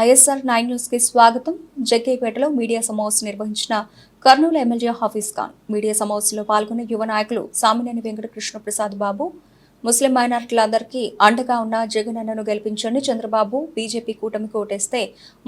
ISR 9 news కి స్వాగతం. జగ్గైపేటలో media సమావేశం నిర్వహించిన కర్నూలు ఎమ్మెల్యే హఫీజ్ ఖాన్. మీడియా సమావేశంలో పాల్గొన్న యువ నాయకులు సామినేని వెంకట కృష్ణ ప్రసాద్ బాబు, ముస్లిం మైనారిటీలందరికీ అండగా ఉన్న జగన్ అన్నను గెలిపించండి. చంద్రబాబు బీజేపీ కూటమికి ఓటేస్తే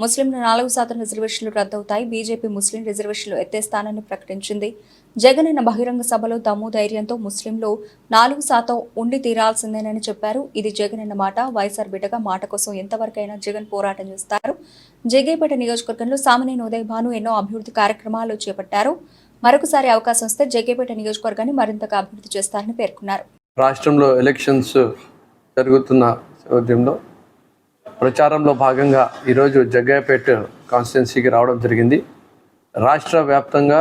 ముస్లింలు 4% రిజర్వేషన్లు రద్దవుతాయి. బీజేపీ ముస్లిం రిజర్వేషన్లు ఎత్తేస్తానని ప్రకటించింది. జగన్ అన్న బహిరంగ సభలో దమ్ము ధైర్యంతో ముస్లింలు 4% ఉండి తీరాల్సిందేనని చెప్పారు. ఇది జగన్ అన్న మాట. వైఎస్ఆర్ బిడ్డగా మాట కోసం ఎంతవరకైనా జగన్ పోరాటం చేస్తారు. జగ్గైపేట నియోజకవర్గంలో సామినేని ఉదయ్ భాను ఎన్నో అభివృద్ధి కార్యక్రమాలు చేపట్టారు. మరొకసారి అవకాశం వస్తే జగ్గైపేట నియోజకవర్గాన్ని మరింతగా అభివృద్ధి చేస్తారని పేర్కొన్నారు. రాష్ట్రంలో ఎలక్షన్స్ జరుగుతున్న నేపథ్యంలో ప్రచారంలో భాగంగా ఈరోజు జగ్గైపేట కాన్స్టిట్యున్సీకి రావడం జరిగింది. రాష్ట్ర వ్యాప్తంగా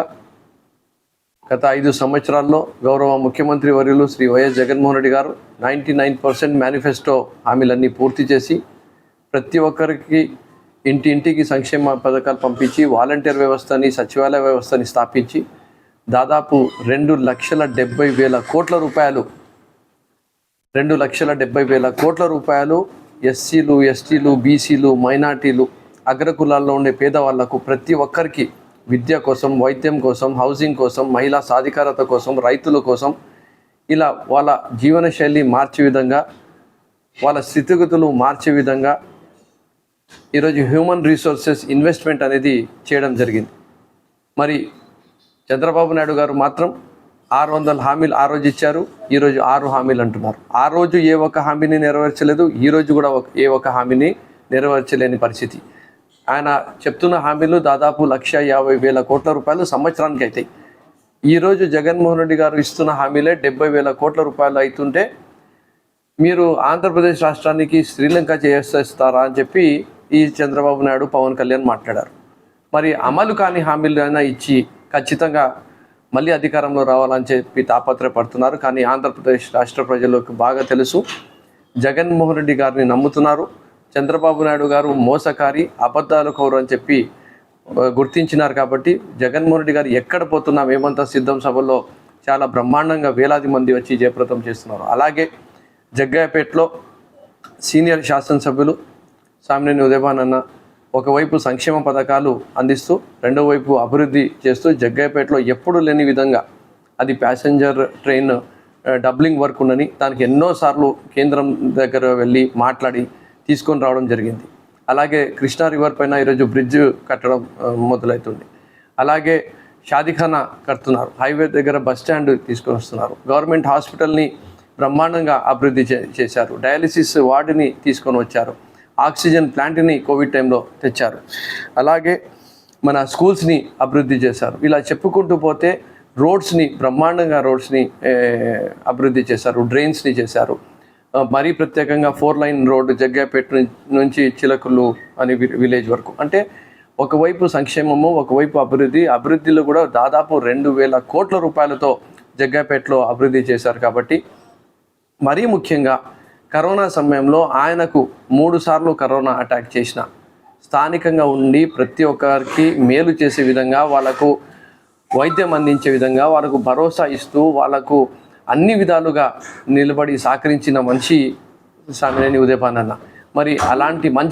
గత 5 సంవత్సరాల్లో గౌరవ ముఖ్యమంత్రి వర్యులు శ్రీ వైఎస్ జగన్మోహన్ రెడ్డి గారు 99% మేనిఫెస్టో హామీలన్నీ పూర్తి చేసి ప్రతి ఒక్కరికి ఇంటింటికి సంక్షేమ పథకాలు పంపించి వాలంటీర్ వ్యవస్థని, సచివాలయ వ్యవస్థని స్థాపించి దాదాపు 2,70,000 కోట్ల రూపాయలు 2,70,000 కోట్ల రూపాయలు ఎస్సీలు, ఎస్టీలు, బీసీలు, మైనార్టీలు, అగ్రకులాల్లో ఉండే పేదవాళ్లకు ప్రతి ఒక్కరికి విద్య కోసం, వైద్యం కోసం, హౌసింగ్ కోసం, మహిళా సాధికారత కోసం, రైతుల కోసం ఇలా వాళ్ళ జీవనశైలి మార్చే విధంగా, వాళ్ళ స్థితిగతులు మార్చే విధంగా ఈరోజు హ్యూమన్ రిసోర్సెస్ ఇన్వెస్ట్మెంట్ అనేది చేయడం జరిగింది. మరి చంద్రబాబు నాయుడు గారు మాత్రం 600 హామీలు ఆ రోజు ఇచ్చారు, ఈరోజు 6 హామీలు అంటున్నారు. ఆ రోజు ఏ ఒక్క హామీని నెరవేర్చలేదు, ఈరోజు కూడా ఏ ఒక్క హామీని నెరవేర్చలేని పరిస్థితి. ఆయన చెప్తున్న హామీలు దాదాపు 1,50,000 కోట్ల రూపాయలు సంవత్సరానికి అవుతాయి. ఈరోజు జగన్మోహన్ రెడ్డి గారు ఇస్తున్న హామీలే 70,000 కోట్ల రూపాయలు అవుతుంటే మీరు ఆంధ్రప్రదేశ్ రాష్ట్రానికి శ్రీలంక చేస్తారా అని చెప్పి ఈ చంద్రబాబు నాయుడు, పవన్ కళ్యాణ్ మాట్లాడారు. మరి అమలు కాని హామీలు అయినా ఇచ్చి ఖచ్చితంగా మళ్ళీ అధికారంలో రావాలని చెప్పి తాపత్రయపడుతున్నారు. కానీ ఆంధ్రప్రదేశ్ రాష్ట్ర ప్రజలకు బాగా తెలుసు, జగన్మోహన్ రెడ్డి గారిని నమ్ముతున్నారు. చంద్రబాబు నాయుడు గారు మోసకారి, అబద్ధాలు కోరు అని చెప్పి గుర్తించినారు. కాబట్టి జగన్మోహన్ రెడ్డి గారు ఎక్కడ పోతున్నా మేమంతా సిద్ధం సభల్లో చాలా బ్రహ్మాండంగా వేలాది మంది వచ్చి జయప్రదం చేస్తున్నారు. అలాగే జగ్గైపేటలో సీనియర్ శాసనసభ్యులు సామినేని ఉదయ్ భాను అన్న ఒకవైపు సంక్షేమ పథకాలు అందిస్తూ రెండో వైపు అభివృద్ధి చేస్తూ జగ్గైపేటలో ఎప్పుడు లేని విధంగా అది ప్యాసింజర్ ట్రైన్ డబ్లింగ్ వర్క్ ఉందని దానికి ఎన్నోసార్లు కేంద్రం దగ్గర వెళ్ళి మాట్లాడి తీసుకొని రావడం జరిగింది. అలాగే కృష్ణా రివర్ పైన ఈరోజు బ్రిడ్జ్ కట్టడం మొదలవుతుంది. అలాగే షాదీఖానా కడుతున్నారు, హైవే దగ్గర బస్ స్టాండ్ తీసుకొని వస్తున్నారు, గవర్నమెంట్ హాస్పిటల్ని బ్రహ్మాండంగా అభివృద్ధి చేశారు, డయాలిసిస్ వార్డుని తీసుకొని వచ్చారు, ఆక్సిజన్ ప్లాంట్ని కోవిడ్ టైంలో తెచ్చారు, అలాగే మన స్కూల్స్ని అభివృద్ధి చేశారు. ఇలా చెప్పుకుంటూ పోతే రోడ్స్ని బ్రహ్మాండంగా అభివృద్ధి చేశారు, డ్రైన్స్ని చేశారు. మరీ ప్రత్యేకంగా 4 లైన్ రోడ్డు జగ్గైపేట నుంచి చిలకలు అని విలేజ్ వరకు. అంటే ఒకవైపు సంక్షేమము, ఒకవైపు అభివృద్ధిలో కూడా దాదాపు 2,000 కోట్ల రూపాయలతో జగ్గైపేటలో అభివృద్ధి చేశారు. కాబట్టి మరీ ముఖ్యంగా కరోనా సమయంలో ఆయనకు 3 సార్లు కరోనా అటాక్ చేసిన స్థానికంగా ఉండి ప్రతి ఒక్కరికి మేలు చేసే విధంగా, వాళ్ళకు వైద్యం అందించే విధంగా, వాళ్ళకు భరోసా ఇస్తూ, వాళ్ళకు అన్ని విధాలుగా నిలబడి సహకరించిన మనిషి సామినేని ఉదయ్ భాను అన్న. మరి అలాంటి మంచి